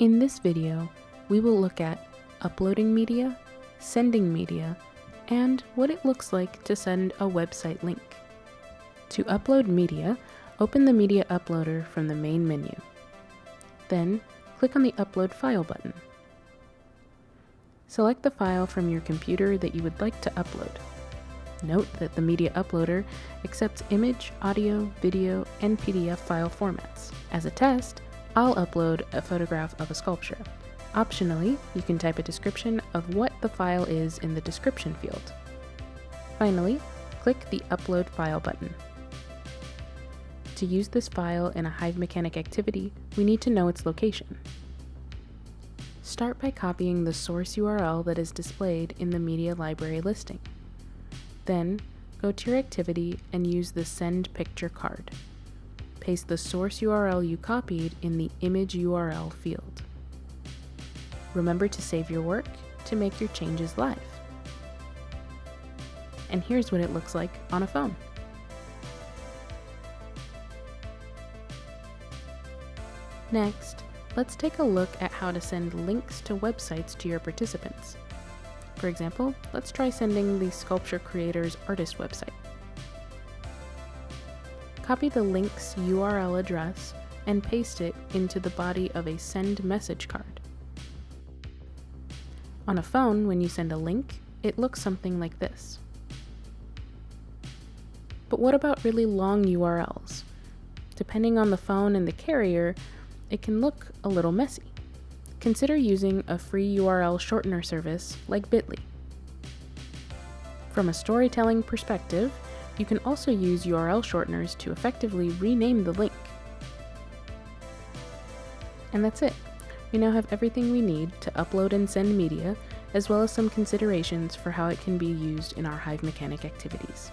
In this video, we will look at uploading media, sending media, and what it looks like to send a website link. To upload media, open the Media Uploader from the main menu. Then, click on the Upload File button. Select the file from your computer that you would like to upload. Note that the Media Uploader accepts image, audio, video, and PDF file formats. As a test, I'll upload a photograph of a sculpture. Optionally, you can type a description of what the file is in the description field. Finally, click the Upload File button. To use this file in a Hive mechanic activity, we need to know its location. Start by copying the source URL that is displayed in the media library listing. Then, go to your activity and use the Send Picture card. Paste the source URL you copied in the Image URL field. Remember to save your work to make your changes live. And here's what it looks like on a phone. Next, let's take a look at how to send links to websites to your participants. For example, let's try sending the sculpture creator's artist website. Copy the link's URL address and paste it into the body of a send message card. On a phone, when you send a link, it looks something like this. But what about really long URLs? Depending on the phone and the carrier, it can look a little messy. Consider using a free URL shortener service like Bitly. From a storytelling perspective, you can also use URL shorteners to effectively rename the link. And that's it. We now have everything we need to upload and send media, as well as some considerations for how it can be used in our Hive mechanic activities.